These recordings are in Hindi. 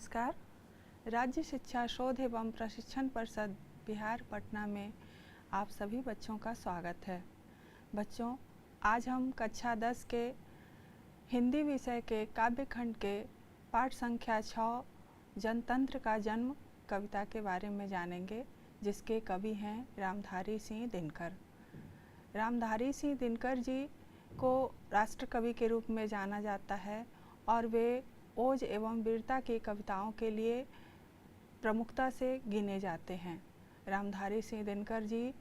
नमस्कार। राज्य शिक्षा शोध एवं प्रशिक्षण परिषद बिहार पटना में आप सभी बच्चों का स्वागत है। बच्चों, आज हम कक्षा 10 के हिंदी विषय के काव्य खंड के पाठ संख्या 6 जनतंत्र का जन्म कविता के बारे में जानेंगे, जिसके कवि हैं रामधारी सिंह दिनकर। रामधारी सिंह दिनकर जी को राष्ट्र कवि के रूप में जाना जाता है और वे ओज एवं वीरता की कविताओं के लिए प्रमुखता से गिने जाते हैं। रामधारी सिंह दिनकर जी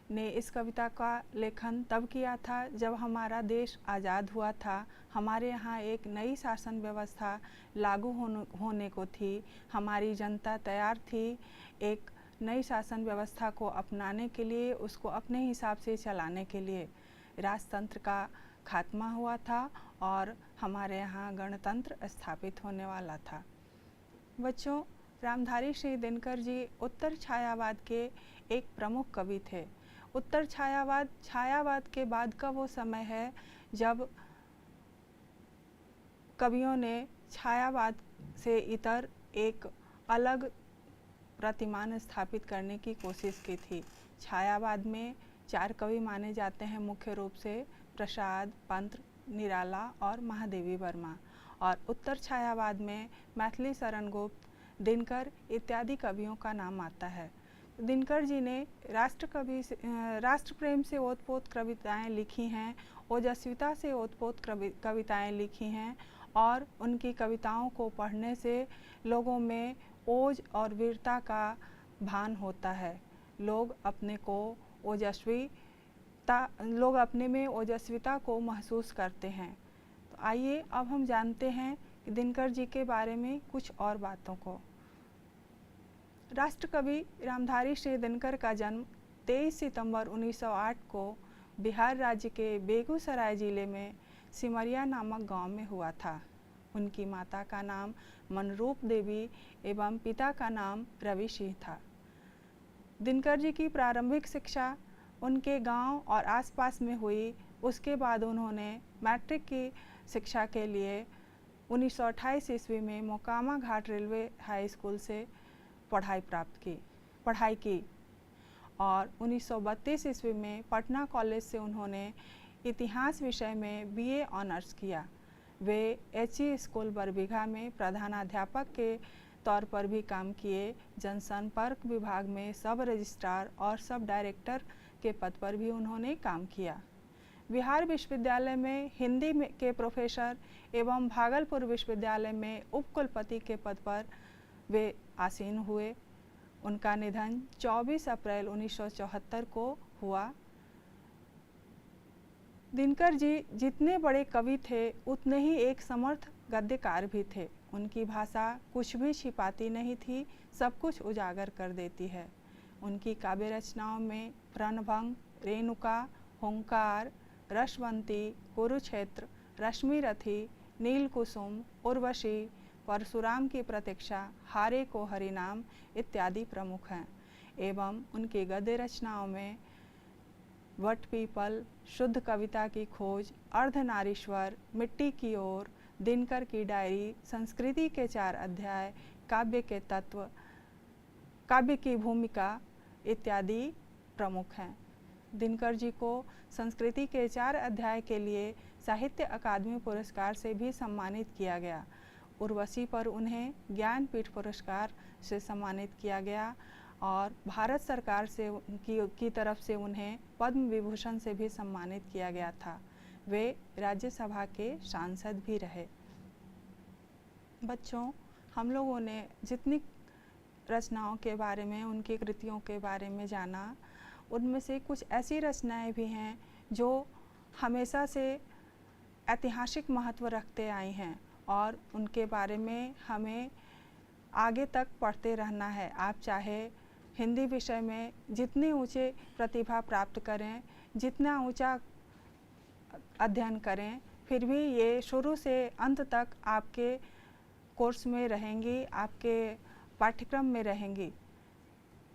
ने इस कविता का लेखन तब किया था जब हमारा देश आज़ाद हुआ था। हमारे यहाँ एक नई शासन व्यवस्था लागू होने को थी। हमारी जनता तैयार थी एक नई शासन व्यवस्था को अपनाने के लिए, उसको अपने हिसाब से चलाने के लिए। राजतंत्र का खात्मा हुआ था और हमारे यहाँ गणतंत्र स्थापित होने वाला था। बच्चों, रामधारी सिंह दिनकर जी उत्तर छायावाद के एक प्रमुख कवि थे। उत्तर छायावाद के बाद का वो समय है जब कवियों ने छायावाद से इतर एक अलग प्रतिमान स्थापित करने की कोशिश की थी। छायावाद में 4 कवि माने जाते हैं मुख्य रूप से, प्रसाद, पंत, निराला और महादेवी वर्मा। और उत्तर छायावाद में मैथिली शरण गुप्त, दिनकर इत्यादि कवियों का नाम आता है। दिनकर जी ने राष्ट्र प्रेम से ओतप्रोत कविताएं लिखी हैं, ओजस्विता से ओतप्रोत कविताएं लिखी हैं और उनकी कविताओं को पढ़ने से लोगों में ओज और वीरता का भान होता है। लोग अपने में ओजस्विता को महसूस करते हैं। तो आइए अब हम जानते हैं कि दिनकर जी के बारे में कुछ और बातों को। राष्ट्रकवि रामधारी सिंह दिनकर का जन्म 23 सितंबर 1908 को बिहार राज्य के बेगूसराय जिले में सिमरिया नामक गांव में हुआ था। उनकी माता का नाम मनरूप देवी एवं पिता का नाम रवि सिंह था। दिनकर जी की प्रारंभिक शिक्षा उनके गांव और आसपास में हुई। उसके बाद उन्होंने मैट्रिक की शिक्षा के लिए 1928 ईस्वी में मोकामा घाट रेलवे हाई स्कूल से पढ़ाई की और 1932 ईस्वी में पटना कॉलेज से उन्होंने इतिहास विषय में BA ऑनर्स किया। वे HE स्कूल बरबीघा में प्रधानाध्यापक के तौर पर भी काम किए। जनसंपर्क विभाग में सब रजिस्ट्रार और सब डायरेक्टर के पद पर भी उन्होंने काम किया। बिहार विश्वविद्यालय में हिंदी के प्रोफेसर एवं भागलपुर विश्वविद्यालय में उपकुलपति के पद पर वे आसीन हुए। उनका निधन 24 अप्रैल 1974 को हुआ। दिनकर जी जितने बड़े कवि थे उतने ही एक समर्थ गद्यकार भी थे। उनकी भाषा कुछ भी छिपाती नहीं थी, सब कुछ उजागर कर देती है। उनकी काव्य रचनाओं में प्रणभंग, रेणुका, हुंकार, रसवंती, कुरुक्षेत्र, रश्मिरथी, नीलकुसुम, उर्वशी, परशुराम की प्रतीक्षा, हारे को हरिनाम इत्यादि प्रमुख हैं। एवं उनकी गद्य रचनाओं में वट पीपल, शुद्ध कविता की खोज, अर्धनारीश्वर, मिट्टी की ओर, दिनकर की डायरी, संस्कृति के 4 अध्याय, काव्य के तत्व, काव्य की भूमिका इत्यादि प्रमुख हैं। दिनकर जी को संस्कृति के 4 अध्याय के लिए साहित्य अकादमी पुरस्कार से भी सम्मानित किया गया। उर्वशी पर उन्हें ज्ञानपीठ पुरस्कार से सम्मानित किया गया और भारत सरकार से की तरफ से उन्हें पद्म विभूषण से भी सम्मानित किया गया था। वे राज्यसभा के सांसद भी रहे। बच्चों, हम लोगों ने जितनी रचनाओं के बारे में, उनकी कृतियों के बारे में जाना, उनमें से कुछ ऐसी रचनाएं भी हैं जो हमेशा से ऐतिहासिक महत्व रखते आई हैं और उनके बारे में हमें आगे तक पढ़ते रहना है। आप चाहे हिंदी विषय में जितनी ऊंचे प्रतिभा प्राप्त करें, जितना ऊंचा अध्ययन करें, फिर भी ये शुरू से अंत तक आपके कोर्स में रहेंगी, आपके पाठ्यक्रम में रहेंगी,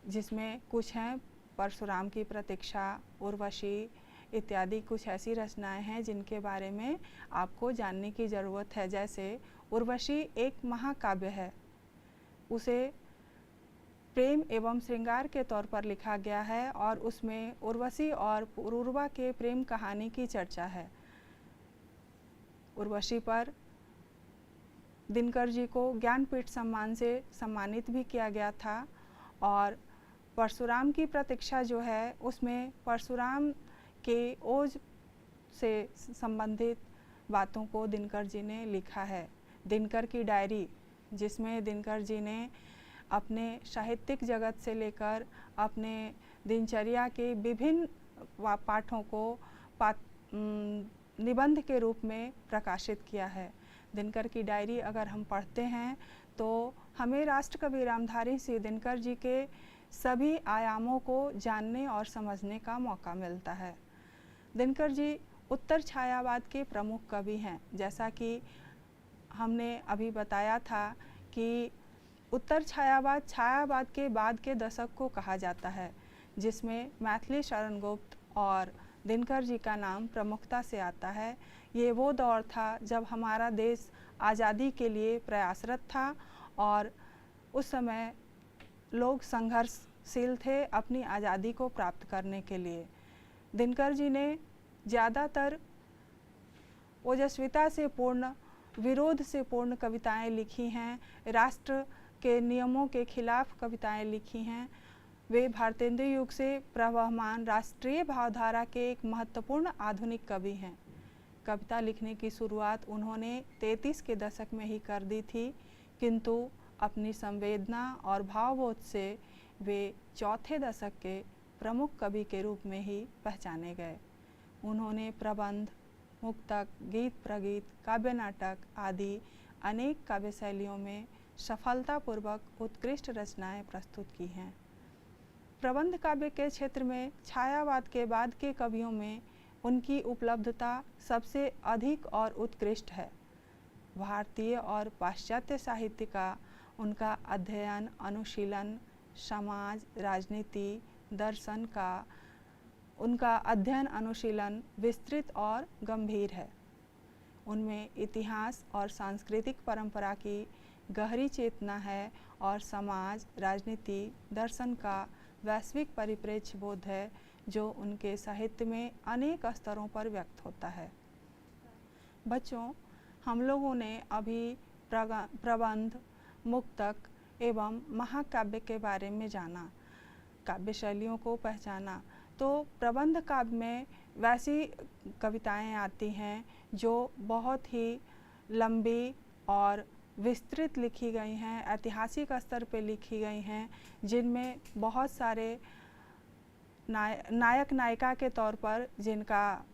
जिसमें कुछ हैं परशुराम की प्रतीक्षा, उर्वशी इत्यादि। कुछ ऐसी रचनाएं हैं जिनके बारे में आपको जानने की ज़रूरत है। जैसे उर्वशी एक महाकाव्य है उसे प्रेम एवं श्रृंगार के तौर पर लिखा गया है और उसमें उर्वशी और पुरूरवा के प्रेम कहानी की चर्चा है। उर्वशी पर दिनकर जी को ज्ञानपीठ सम्मान से सम्मानित भी किया गया था और परशुराम की प्रतीक्षा जो है उसमें परशुराम के ओज से संबंधित बातों को दिनकर जी ने लिखा है। दिनकर की डायरी, जिसमें दिनकर जी ने अपने साहित्यिक जगत से लेकर अपने दिनचर्या के विभिन्न पाठों को निबंध के रूप में प्रकाशित किया है। दिनकर की डायरी अगर हम पढ़ते हैं तो हमें राष्ट्रकवि रामधारी सिंह दिनकर जी के सभी आयामों को जानने और समझने का मौका मिलता है। दिनकर जी उत्तर छायावाद के प्रमुख कवि हैं। जैसा कि हमने अभी बताया था कि उत्तर छायावाद के बाद के दशक को कहा जाता है, जिसमें मैथिली शरण गुप्त और दिनकर जी का नाम प्रमुखता से आता है। ये वो दौर था जब हमारा देश आज़ादी के लिए प्रयासरत था और उस समय लोग संघर्षशील थे अपनी आज़ादी को प्राप्त करने के लिए। दिनकर जी ने ज़्यादातर ओजस्विता से पूर्ण, विरोध से पूर्ण कविताएं लिखी हैं, राष्ट्र के नियमों के खिलाफ कविताएं लिखी हैं। वे भारतेंदु युग से प्रवहमान राष्ट्रीय भावधारा के एक महत्वपूर्ण आधुनिक कवि हैं। कविता लिखने की शुरुआत उन्होंने 33 के दशक में ही कर दी थी, किंतु अपनी संवेदना और भावबोध से वे चौथे दशक के प्रमुख कवि के रूप में ही पहचाने गए। उन्होंने प्रबंध, मुक्तक, गीत प्रगीत, काव्य नाटक आदि अनेक काव्य शैलियों में सफलतापूर्वक उत्कृष्ट रचनाएं प्रस्तुत की हैं। प्रबंध काव्य के क्षेत्र में छायावाद के बाद के कवियों में उनकी उपलब्धता सबसे अधिक और उत्कृष्ट है। भारतीय और पाश्चात्य साहित्य का उनका अध्ययन, अनुशीलन, समाज, राजनीति, दर्शन का उनका अध्ययन अनुशीलन विस्तृत और गंभीर है। उनमें इतिहास और सांस्कृतिक परंपरा की गहरी चेतना है और समाज, राजनीति, दर्शन का वैश्विक परिप्रेक्ष्य बोध है, जो उनके साहित्य में अनेक स्तरों पर व्यक्त होता है। बच्चों, हम लोगों ने अभी प्रबंध, मुक्तक एवं महाकाव्य के बारे में जाना, काव्य शैलियों को पहचाना। तो प्रबंध काव्य में वैसी कविताएं आती हैं जो बहुत ही लंबी और विस्तृत लिखी गई हैं, ऐतिहासिक स्तर पे लिखी गई हैं, जिनमें बहुत सारे नायक नायिका के तौर पर जिनका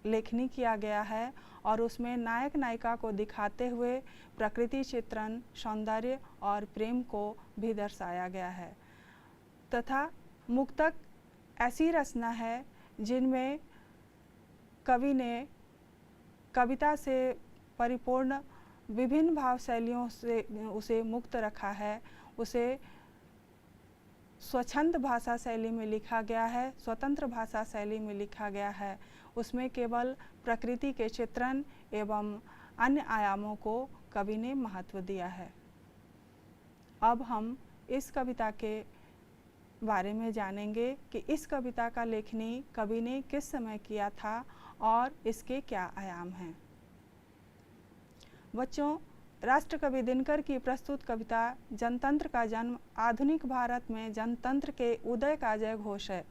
लेखनी किया गया है और उसमें नायक नायिका को दिखाते हुए प्रकृति चित्रण, सौंदर्य और प्रेम को भी दर्शाया गया है। तथा मुक्तक ऐसी रचना है जिनमें कवि ने कविता से परिपूर्ण विभिन्न भाव शैलियों से उसे मुक्त रखा है। उसे स्वच्छंद भाषा शैली में लिखा गया है, स्वतंत्र भाषा शैली में लिखा गया है। उसमें केवल प्रकृति के चित्रण एवं अन्य आयामों को कवि ने महत्व दिया है। अब हम इस कविता के बारे में जानेंगे कि इस कविता का लेखनी कवि ने किस समय किया था और इसके क्या आयाम हैं। बच्चों, राष्ट्रकवि दिनकर की प्रस्तुत कविता जनतंत्र का जन्म आधुनिक भारत में जनतंत्र के उदय का जय घोष है।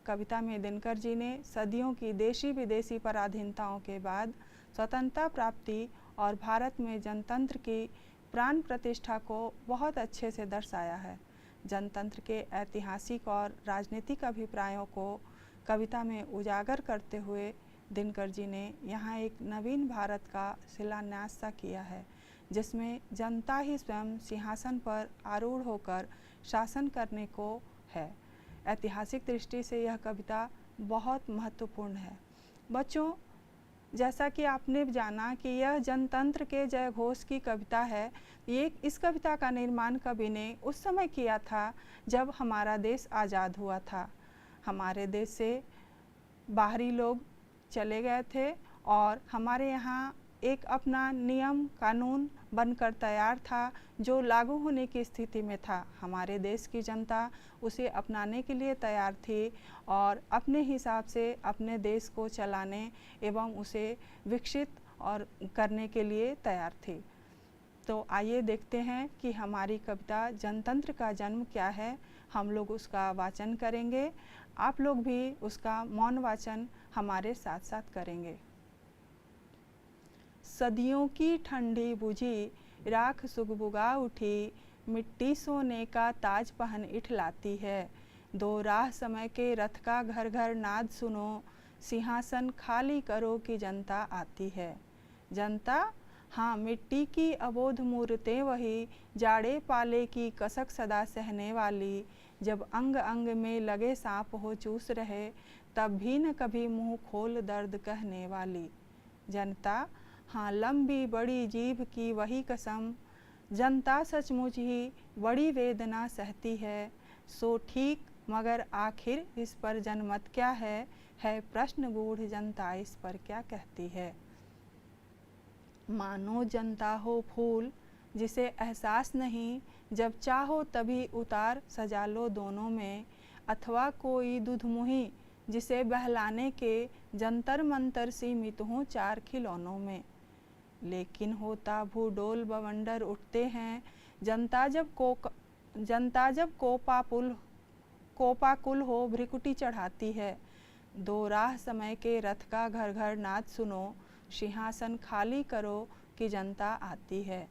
कविता में दिनकर जी ने सदियों की देशी विदेशी पराधीनताओं के बाद स्वतंत्रता प्राप्ति और भारत में जनतंत्र की प्राण प्रतिष्ठा को बहुत अच्छे से दर्शाया है। जनतंत्र के ऐतिहासिक और राजनीतिक अभिप्रायों को कविता में उजागर करते हुए दिनकर जी ने यहाँ एक नवीन भारत का शिलान्यास सा किया है, जिसमें जनता ही स्वयं सिंहासन पर आरूढ़ होकर शासन करने को है। ऐतिहासिक दृष्टि से यह कविता बहुत महत्वपूर्ण है। बच्चों, जैसा कि आपने जाना कि यह जनतंत्र के जय घोष की कविता है, इस कविता का निर्माण कवि ने उस समय किया था जब हमारा देश आज़ाद हुआ था। हमारे देश से बाहरी लोग चले गए थे और हमारे यहाँ एक अपना नियम कानून बनकर तैयार था जो लागू होने की स्थिति में था। हमारे देश की जनता उसे अपनाने के लिए तैयार थी और अपने हिसाब से अपने देश को चलाने एवं उसे विकसित और करने के लिए तैयार थी। तो आइए देखते हैं कि हमारी कविता जनतंत्र का जन्म क्या है। हम लोग उसका वाचन करेंगे, आप लोग भी उसका मौन वाचन हमारे साथ साथ करेंगे। सदियों की ठंडी बुझी राख सुगबुगा उठी, मिट्टी सोने का ताज पहन इठलाती है। दो राह समय के रथ का घर घर नाद सुनो, सिंहासन खाली करो कि जनता आती है। जनता, हाँ, मिट्टी की अबोध मूर्तें वही, जाड़े पाले की कसक सदा सहने वाली। जब अंग अंग में लगे सांप हो चूस रहे, तब भी न कभी मुंह खोल दर्द कहने वाली। जनता, हाँ, लंबी बड़ी जीभ की वही कसम, जनता सचमुच ही बड़ी वेदना सहती है। सो ठीक, मगर आखिर इस पर जनमत क्या है प्रश्न गूढ़, जनता इस पर क्या कहती है। मानो जनता हो फूल जिसे एहसास नहीं, जब चाहो तभी उतार सजा लो दोनों में। अथवा कोई दुधमुही जिसे बहलाने के जंतर मंतर सीमित हों चार खिलौनों में। लेकिन होता भूडोल बवंडर उठते हैं, जनता जब कोपाकुल हो भ्रिकुटी चढ़ाती है। दो राह समय के रथ का घर घर नाद सुनो, सिंहासन खाली करो कि जनता आती है।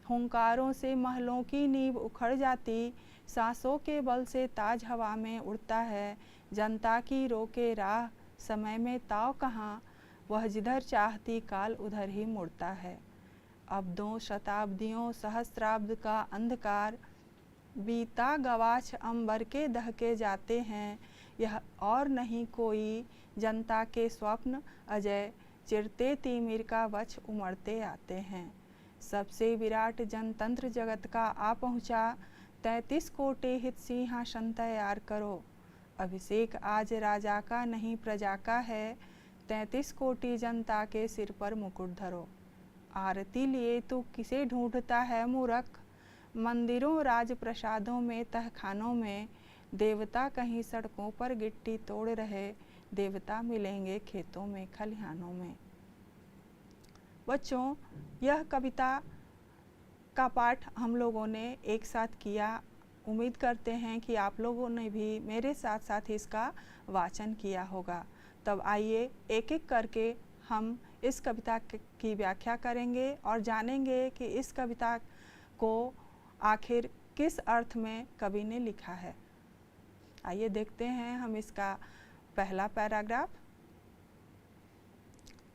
हुंकारों से महलों की नींव उखड़ जाती, सांसों के बल से ताज हवा में उड़ता है। जनता की रोके राह समय में ताव कहाँ, वह जिधर चाहती काल उधर ही मुड़ता है। अब 2 शताब्दियों सहस्त्राब्द का अंधकार, बीता गवाछ अंबर के दहके जाते हैं। यह और नहीं कोई जनता के स्वप्न अजय, चिरते तिमिर का वक्ष उमड़ते आते हैं। सबसे विराट जनतंत्र जगत का आ पहुँचा, 33 कोटि हित सिंहासन तैयार करो। अभिषेक आज राजा का नहीं प्रजा का है, 33 कोटि जनता के सिर पर मुकुट धरो। आरती लिए तू किसे ढूंढता है मूर्ख, मंदिरों राजप्रसादों में तहखानों में। देवता कहीं सड़कों पर गिट्टी तोड़ रहे, देवता मिलेंगे खेतों में खलिहानों में। बच्चों, यह कविता का पाठ हम लोगों ने एक साथ किया। उम्मीद करते हैं कि आप लोगों ने भी मेरे साथ साथ इसका वाचन किया होगा। तब आइए एक एक करके हम इस कविता की व्याख्या करेंगे और जानेंगे कि इस कविता को आखिर किस अर्थ में कवि ने लिखा है। आइए देखते हैं हम इसका पहला पैराग्राफ।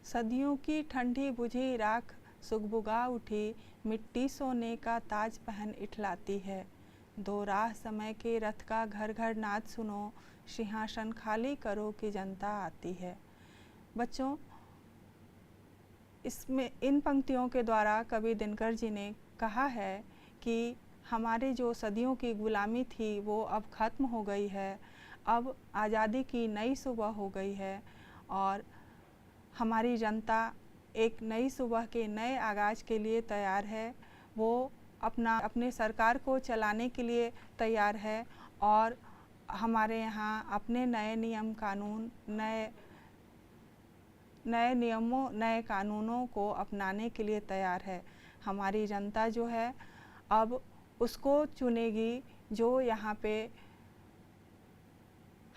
सदियों की ठंडी बुझी राख सुगबुगा उठी, मिट्टी सोने का ताज पहन इठलाती है। दो राह समय के रथ का घर घर नाद सुनो, सिंहासन खाली करो कि जनता आती है। बच्चों, इसमें इन पंक्तियों के द्वारा कवि दिनकर जी ने कहा है कि हमारे जो सदियों की गुलामी थी वो अब ख़त्म हो गई है। अब आज़ादी की नई सुबह हो गई है और हमारी जनता एक नई सुबह के नए आगाज़ के लिए तैयार है। वो अपने सरकार को चलाने के लिए तैयार है और हमारे यहाँ अपने नए नियम कानून, नए नियमों, नए कानूनों को अपनाने के लिए तैयार है। हमारी जनता जो है अब उसको चुनेगी जो यहाँ पे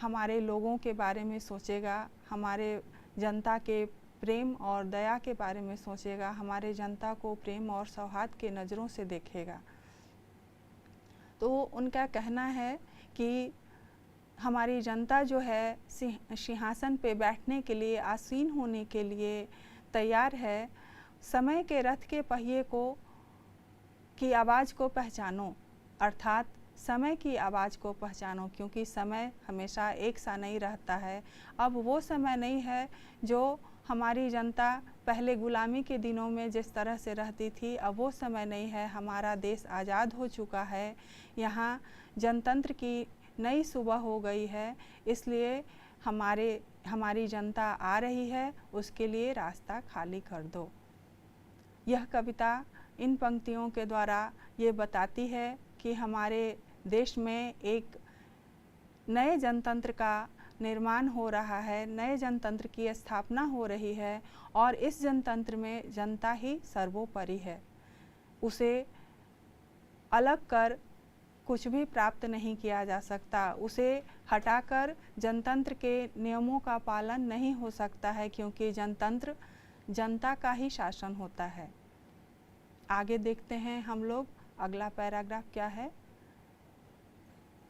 हमारे लोगों के बारे में सोचेगा, हमारे जनता के प्रेम और दया के बारे में सोचेगा, हमारे जनता को प्रेम और सौहार्द के नज़रों से देखेगा। तो उनका कहना है कि हमारी जनता जो है सिंहासन पे बैठने के लिए, आसीन होने के लिए तैयार है। समय के रथ के पहिए की आवाज़ को पहचानो, अर्थात समय की आवाज़ को पहचानो, क्योंकि समय हमेशा एक सा नहीं रहता है। अब वो समय नहीं है जो हमारी जनता पहले गुलामी के दिनों में जिस तरह से रहती थी, अब वो समय नहीं है। हमारा देश आज़ाद हो चुका है, यहाँ जनतंत्र की नई सुबह हो गई है, इसलिए हमारी जनता आ रही है, उसके लिए रास्ता खाली कर दो। यह कविता इन पंक्तियों के द्वारा ये बताती है कि हमारे देश में एक नए जनतंत्र का निर्माण हो रहा है, नए जनतंत्र की स्थापना हो रही है और इस जनतंत्र में जनता ही सर्वोपरि है। उसे अलग कर कुछ भी प्राप्त नहीं किया जा सकता, उसे हटाकर जनतंत्र के नियमों का पालन नहीं हो सकता है, क्योंकि जनतंत्र जनता का ही शासन होता है। आगे देखते हैं हम लोग अगला पैराग्राफ क्या है।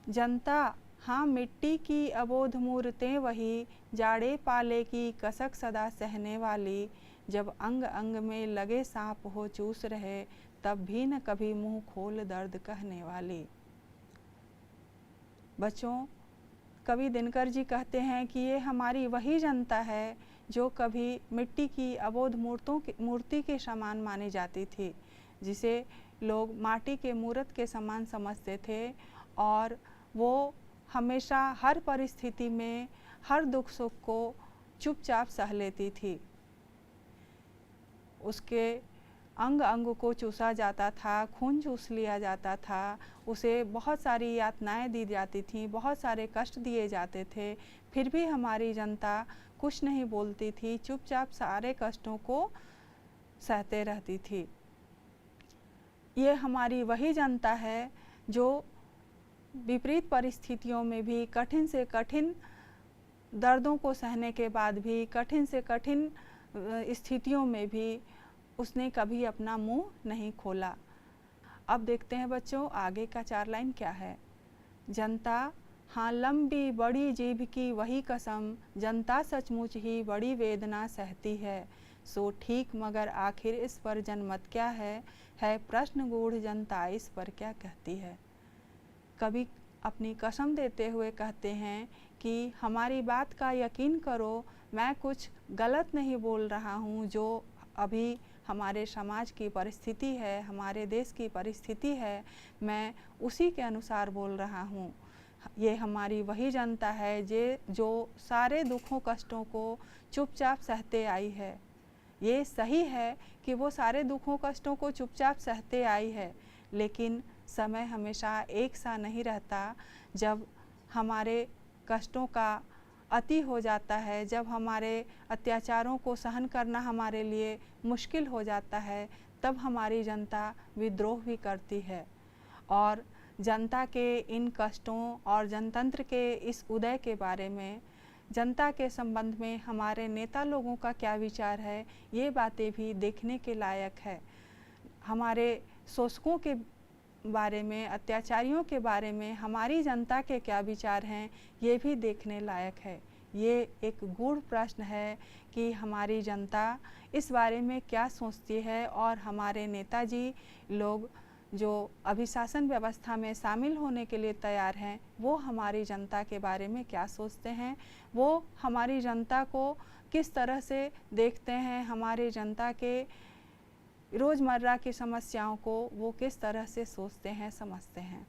जनता हाँ मिट्टी की अबोध मूर्तें वही, जाड़े पाले की कसक सदा सहने वाली, जब अंग अंग में लगे सांप हो चूस रहे, तब भी न कभी मुंह खोल दर्द कहने वाली। बच्चों, कवि दिनकर जी कहते हैं कि ये हमारी वही जनता है जो कभी मिट्टी की अबोध मूर्ति के समान मानी जाती थी, जिसे लोग माटी के मूर्त के समान समझते थे और वो हमेशा हर परिस्थिति में हर दुख सुख को चुपचाप सह लेती थी। उसके अंग अंग को चूसा जाता था, खून चूस लिया जाता था, उसे बहुत सारी यातनाएं दी जाती थीं, बहुत सारे कष्ट दिए जाते थे, फिर भी हमारी जनता कुछ नहीं बोलती थी, चुपचाप सारे कष्टों को सहते रहती थी। ये हमारी वही जनता है जो विपरीत परिस्थितियों में भी, कठिन से कठिन दर्दों को सहने के बाद भी, कठिन से कठिन स्थितियों में भी उसने कभी अपना मुंह नहीं खोला। अब देखते हैं बच्चों आगे का 4 लाइन क्या है। जनता हाँ लंबी बड़ी जीभ की वही कसम, जनता सचमुच ही बड़ी वेदना सहती है, सो ठीक मगर आखिर इस पर जनमत क्या है प्रश्न गूढ़ जनता इस पर क्या कहती है। कवि अपनी कसम देते हुए कहते हैं कि हमारी बात का यकीन करो, मैं कुछ गलत नहीं बोल रहा हूँ, जो अभी हमारे समाज की परिस्थिति है, हमारे देश की परिस्थिति है, मैं उसी के अनुसार बोल रहा हूँ। ये हमारी वही जनता है जो सारे दुखों कष्टों को चुपचाप सहते आई है। ये सही है कि वो सारे दुखों कष्टों को चुपचाप सहते आई है, लेकिन समय हमेशा एक सा नहीं रहता। जब हमारे कष्टों का अति हो जाता है, जब हमारे अत्याचारों को सहन करना हमारे लिए मुश्किल हो जाता है, तब हमारी जनता विद्रोह भी करती है। और जनता के इन कष्टों और जनतंत्र के इस उदय के बारे में, जनता के संबंध में हमारे नेता लोगों का क्या विचार है, ये बातें भी देखने के लायक है। हमारे शोषकों के बारे में, अत्याचारियों के बारे में हमारी जनता के क्या विचार हैं, ये भी देखने लायक है। ये एक गूढ़ प्रश्न है कि हमारी जनता इस बारे में क्या सोचती है और हमारे नेताजी लोग जो अभिशासन व्यवस्था में शामिल होने के लिए तैयार हैं, वो हमारी जनता के बारे में क्या सोचते हैं, वो हमारी जनता को किस तरह से देखते हैं, हमारी जनता के रोज़मर्रा की समस्याओं को वो किस तरह से सोचते हैं, समझते हैं।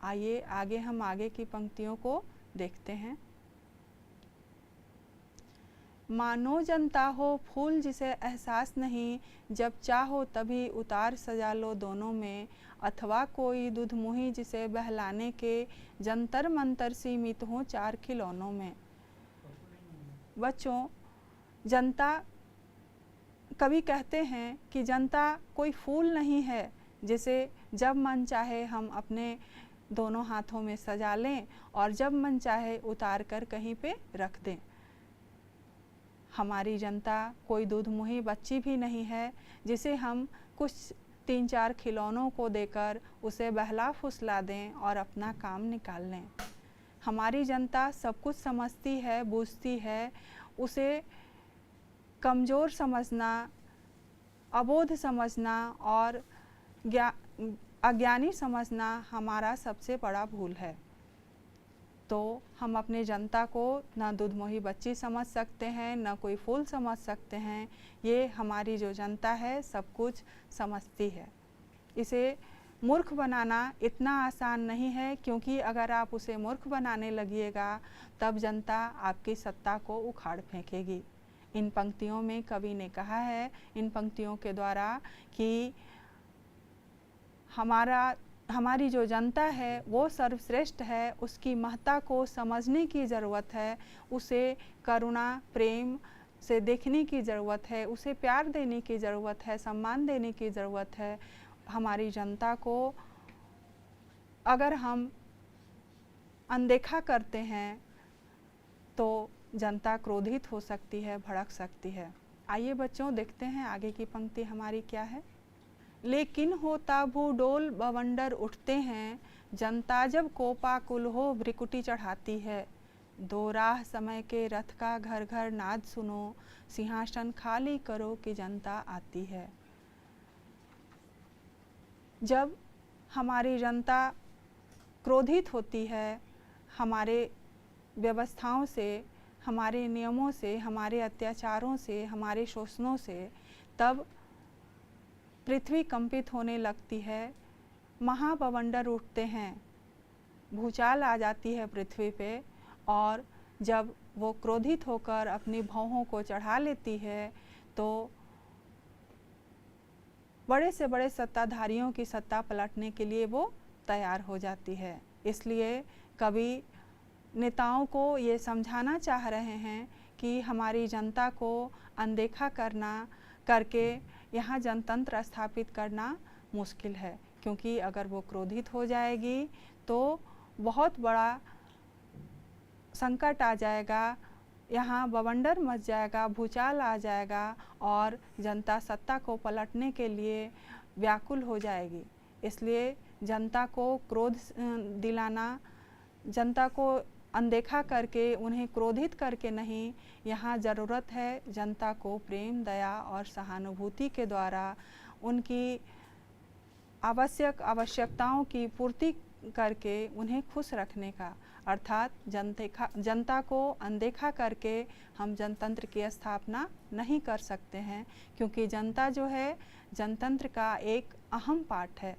आइए आगे हम आगे की पंक्तियों को देखते हैं। मानो जनता हो फूल जिसे एहसास नहीं, जब चाहो तभी उतार सजा लो दोनों में, अथवा कोई दुधमुही जिसे बहलाने के जंतर मंतर सीमित हों 4 खिलौनों में। बच्चों, जनता, कवि कहते हैं कि जनता कोई फूल नहीं है जिसे जब मन चाहे हम अपने दोनों हाथों में सजा लें और जब मन चाहे उतार कर कहीं पे रख दें। हमारी जनता कोई दूधमुही बच्ची भी नहीं है जिसे हम कुछ 3-4 खिलौनों को देकर उसे बहला फुसला दें और अपना काम निकाल लें। हमारी जनता सब कुछ समझती है, बूझती है। उसे कमज़ोर समझना, अबोध समझना और अज्ञानी समझना हमारा सबसे बड़ा भूल है। तो हम अपने जनता को ना दूधमोही बच्ची समझ सकते हैं, ना कोई फूल समझ सकते हैं। ये हमारी जो जनता है सब कुछ समझती है। इसे मूर्ख बनाना इतना आसान नहीं है, क्योंकि अगर आप उसे मूर्ख बनाने लगिएगा तब जनता आपकी सत्ता को उखाड़ फेंकेगी। इन पंक्तियों में कवि ने कहा है, इन पंक्तियों के द्वारा, कि हमारी जो जनता है वो सर्वश्रेष्ठ है, उसकी महत्ता को समझने की ज़रूरत है, उसे करुणा प्रेम से देखने की ज़रूरत है, उसे प्यार देने की ज़रूरत है, सम्मान देने की ज़रूरत है। हमारी जनता को अगर हम अनदेखा करते हैं तो जनता क्रोधित हो सकती है, भड़क सकती है। आइए बच्चों देखते हैं आगे की पंक्ति हमारी क्या है। लेकिन होता भूडोल बवंडर उठते हैं, जनता जब कोपाकुल हो भ्रिकुटी चढ़ाती है। दो राह समय के रथ का घर घर नाद सुनो, सिंहासन खाली करो कि जनता आती है। जब हमारी जनता क्रोधित होती है हमारे व्यवस्थाओं से, हमारे नियमों से, हमारे अत्याचारों से, हमारे शोषणों से, तब पृथ्वी कंपित होने लगती है, महाबवंडर उठते हैं, भूचाल आ जाती है पृथ्वी पे। और जब वो क्रोधित होकर अपनी भौहों को चढ़ा लेती है तो बड़े से बड़े सत्ताधारियों की सत्ता पलटने के लिए वो तैयार हो जाती है। इसलिए कवि नेताओं को ये समझाना चाह रहे हैं कि हमारी जनता को अनदेखा करके यहाँ जनतंत्र स्थापित करना मुश्किल है, क्योंकि अगर वो क्रोधित हो जाएगी तो बहुत बड़ा संकट आ जाएगा, यहाँ बवंडर मच जाएगा, भूचाल आ जाएगा और जनता सत्ता को पलटने के लिए व्याकुल हो जाएगी। इसलिए जनता को क्रोध दिलाना, जनता को अनदेखा करके, उन्हें क्रोधित करके नहीं, यहाँ ज़रूरत है जनता को प्रेम, दया और सहानुभूति के द्वारा उनकी आवश्यकताओं की पूर्ति करके उन्हें खुश रखने का। अर्थात जनता को अनदेखा करके हम जनतंत्र की स्थापना नहीं कर सकते हैं, क्योंकि जनता जो है जनतंत्र का एक अहम पार्ट है।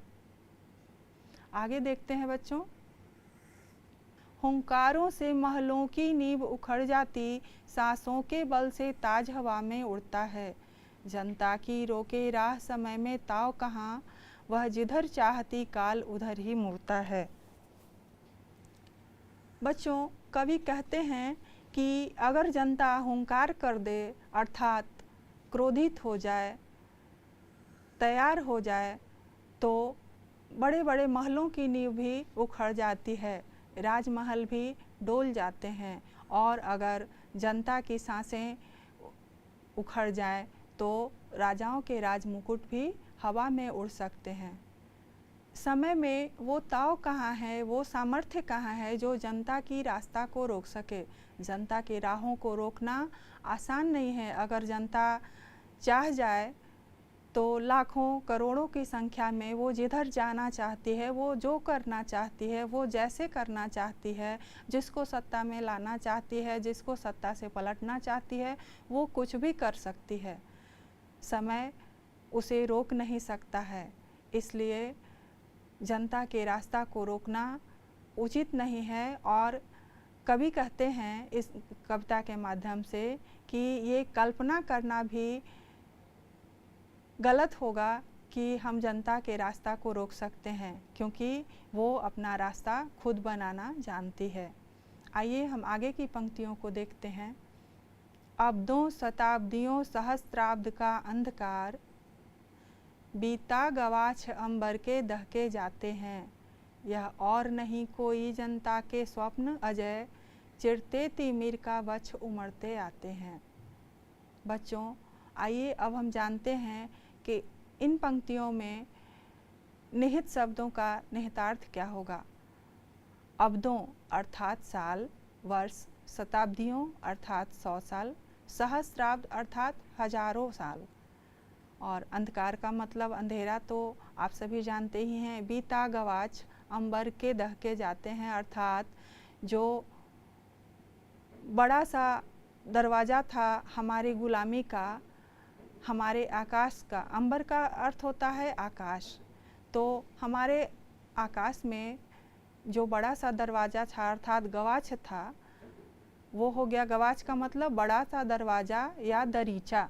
आगे देखते हैं बच्चों। हुंकारों से महलों की नींव उखड़ जाती, सांसों के बल से ताज हवा में उड़ता है। जनता की रोके राह समय में ताव कहाँ, वह जिधर चाहती काल उधर ही मुड़ता है। बच्चों, कवि कहते हैं कि अगर जनता हुंकार कर दे, अर्थात क्रोधित हो जाए, तैयार हो जाए, तो बड़े बड़े महलों की नींव भी उखड़ जाती है, राजमहल भी डोल जाते हैं। और अगर जनता की सांसें उखड़ जाए तो राजाओं के राजमुकुट भी हवा में उड़ सकते हैं। समय में वो ताव कहाँ है, वो सामर्थ्य कहाँ है जो जनता की रास्ता को रोक सके। जनता की राहों को रोकना आसान नहीं है। अगर जनता चाह जाए तो लाखों करोड़ों की संख्या में वो जिधर जाना चाहती है, वो जो करना चाहती है, वो जैसे करना चाहती है, जिसको सत्ता में लाना चाहती है, जिसको सत्ता से पलटना चाहती है, वो कुछ भी कर सकती है। समय उसे रोक नहीं सकता है। इसलिए जनता के रास्ता को रोकना उचित नहीं है। और कवि कहते हैं इस कविता के माध्यम से कि ये कल्पना करना भी गलत होगा कि हम जनता के रास्ता को रोक सकते हैं, क्योंकि वो अपना रास्ता खुद बनाना जानती है। आइए हम आगे की पंक्तियों को देखते हैं। अब्दों शताब्दियों सहस्त्राब्द का अंधकार, बीता गवाछ अंबर के दहके जाते हैं। यह और नहीं कोई जनता के स्वप्न अजय, चिरते तिमिर का वक्ष उमड़ते आते हैं। बच्चों, आइए अब हम जानते हैं कि इन पंक्तियों में निहित शब्दों का निहितार्थ क्या होगा। अब्दों अर्थात साल, वर्ष, शताब्दियों अर्थात 100 साल, सहस्त्राब्द अर्थात हजारों साल। और अंधकार का मतलब अंधेरा तो आप सभी जानते ही हैं। बीता गवाच अंबर के दहके जाते हैं, अर्थात जो बड़ा सा दरवाज़ा था हमारी गुलामी का, हमारे आकाश का, अंबर का अर्थ होता है आकाश, तो हमारे आकाश में जो बड़ा सा दरवाज़ा था अर्थात गवाच था, वो हो गया गवाच का मतलब बड़ा सा दरवाज़ा या दरीचा।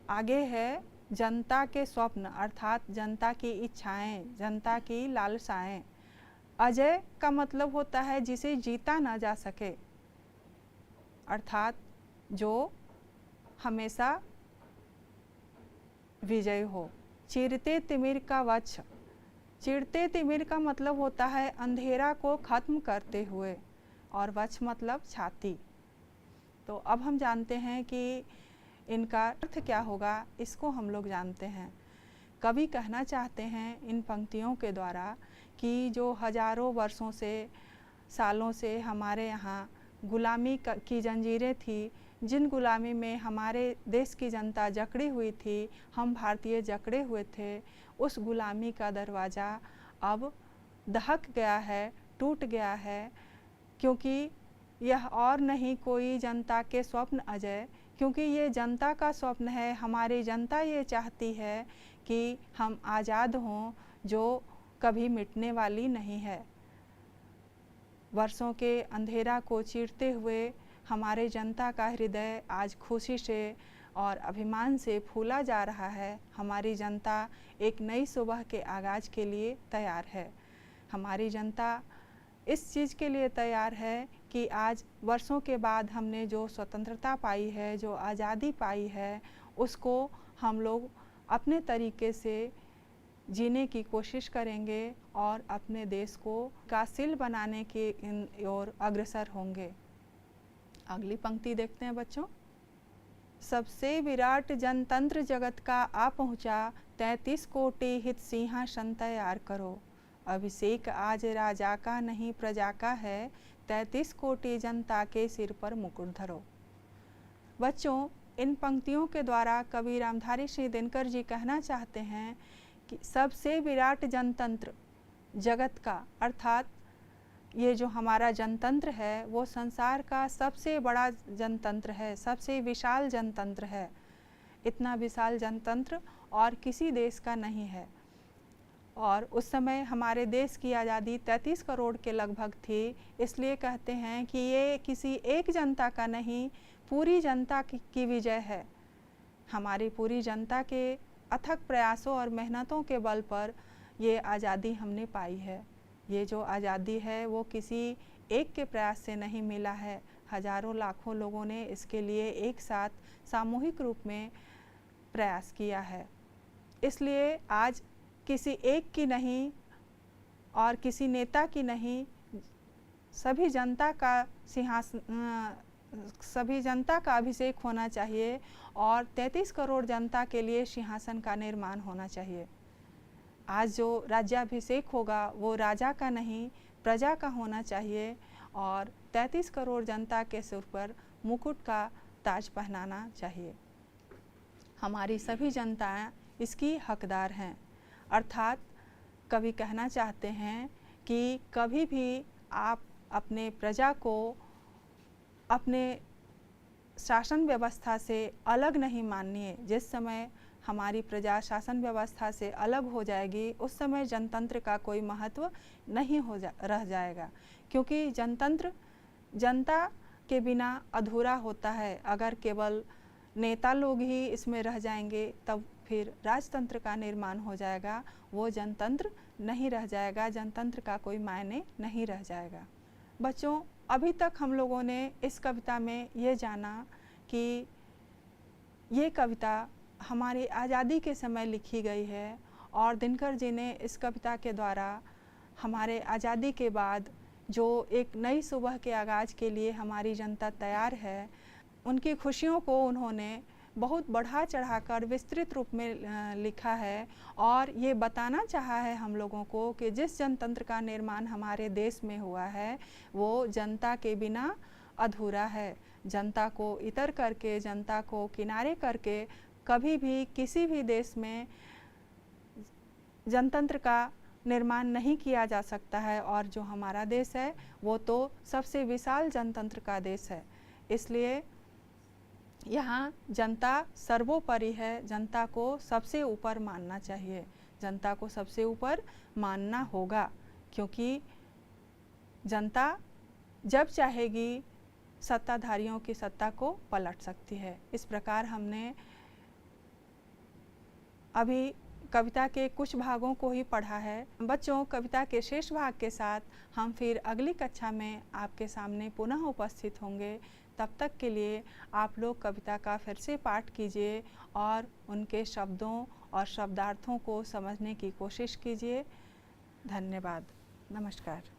आगे है जनता के स्वप्न अर्थात जनता की इच्छाएं, जनता की लालसाएं। अजय का मतलब होता है जिसे जीता ना जा सके, अर्थात जो हमेशा विजय हो। चिरते तिमिर का वक्ष, चिरते तिमिर का मतलब होता है अंधेरा को खत्म करते हुए, और वक्ष मतलब छाती। तो अब हम जानते हैं कि इनका अर्थ क्या होगा, इसको हम लोग जानते हैं। कवि कहना चाहते हैं इन पंक्तियों के द्वारा कि जो हजारों वर्षों से, सालों से हमारे यहाँ गुलामी की जंजीरें थी, जिन गुलामी में हमारे देश की जनता जकड़ी हुई थी, हम भारतीय जकड़े हुए थे, उस गुलामी का दरवाज़ा अब दहक गया है, टूट गया है। क्योंकि यह और नहीं कोई जनता के स्वप्न अजय, क्योंकि ये जनता का स्वप्न है। हमारी जनता ये चाहती है कि हम आज़ाद हों, जो कभी मिटने वाली नहीं है। वर्षों के अंधेरा को चीरते हुए हमारे जनता का हृदय आज खुशी से और अभिमान से फूला जा रहा है। हमारी जनता एक नई सुबह के आगाज़ के लिए तैयार है। हमारी जनता इस चीज़ के लिए तैयार है कि आज वर्षों के बाद हमने जो स्वतंत्रता पाई है, जो आज़ादी पाई है, उसको हम लोग अपने तरीके से जीने की कोशिश करेंगे और अपने देश को विकासशील बनाने की ओर अग्रसर होंगे। अगली पंक्ति देखते हैं बच्चों। सबसे विराट जनतंत्र जगत का आ पहुँचा, 33 कोटि हित सिंहासन तैयार करो। अभिषेक आज राजा का नहीं प्रजा का है, 33 कोटि जनता के सिर पर मुकुट धरो। बच्चों, इन पंक्तियों के द्वारा कवि रामधारी सिंह दिनकर जी कहना चाहते हैं कि सबसे विराट जनतंत्र जगत का, अर्थात ये जो हमारा जनतंत्र है वो संसार का सबसे बड़ा जनतंत्र है, सबसे विशाल जनतंत्र है। इतना विशाल जनतंत्र और किसी देश का नहीं है। और उस समय हमारे देश की आज़ादी 33 करोड़ के लगभग थी, इसलिए कहते हैं कि ये किसी एक जनता का नहीं, पूरी जनता की विजय है। हमारी पूरी जनता के अथक प्रयासों और मेहनतों के बल पर ये आज़ादी हमने पाई है। ये जो आज़ादी है वो किसी एक के प्रयास से नहीं मिला है, हजारों लाखों लोगों ने इसके लिए एक साथ सामूहिक रूप में प्रयास किया है। इसलिए आज किसी एक की नहीं और किसी नेता की नहीं, सभी जनता का सिंहासन, सभी जनता का अभिषेक होना चाहिए और 33 करोड़ जनता के लिए सिंहासन का निर्माण होना चाहिए। आज जो राज्याभिषेक होगा वो राजा का नहीं, प्रजा का होना चाहिए और 33 करोड़ जनता के सिर पर मुकुट का ताज पहनाना चाहिए। हमारी सभी जनताएं इसकी हकदार हैं। अर्थात कवि कहना चाहते हैं कि कभी भी आप अपने प्रजा को अपने शासन व्यवस्था से अलग नहीं मानिए। जिस समय हमारी प्रजा शासन व्यवस्था से अलग हो जाएगी, उस समय जनतंत्र का कोई महत्व नहीं रह जाएगा, क्योंकि जनतंत्र जनता के बिना अधूरा होता है। अगर केवल नेता लोग ही इसमें रह जाएंगे तब फिर राजतंत्र का निर्माण हो जाएगा, वो जनतंत्र नहीं रह जाएगा, जनतंत्र का कोई मायने नहीं रह जाएगा। बच्चों, अभी तक हम लोगों ने इस कविता में ये जाना कि ये कविता हमारी आज़ादी के समय लिखी गई है और दिनकर जी ने इस कविता के द्वारा हमारे आज़ादी के बाद जो एक नई सुबह के आगाज़ के लिए हमारी जनता तैयार है, उनकी खुशियों को उन्होंने बहुत बढ़ा चढ़ाकर विस्तृत रूप में लिखा है और ये बताना चाहा है हम लोगों को कि जिस जनतंत्र का निर्माण हमारे देश में हुआ है वो जनता के बिना अधूरा है। जनता को इतर करके, जनता को किनारे करके कभी भी किसी भी देश में जनतंत्र का निर्माण नहीं किया जा सकता है और जो हमारा देश है वो तो सबसे विशाल जनतंत्र का देश है। इसलिए यहाँ जनता सर्वोपरि है, जनता को सबसे ऊपर मानना चाहिए, जनता को सबसे ऊपर मानना होगा, क्योंकि जनता जब चाहेगी सत्ताधारियों की सत्ता को पलट सकती है। इस प्रकार हमने अभी कविता के कुछ भागों को ही पढ़ा है। बच्चों, कविता के शेष भाग के साथ हम फिर अगली कक्षा में आपके सामने पुनः उपस्थित होंगे। तब तक के लिए आप लोग कविता का फिर से पाठ कीजिए और उनके शब्दों और शब्दार्थों को समझने की कोशिश कीजिए। धन्यवाद। नमस्कार।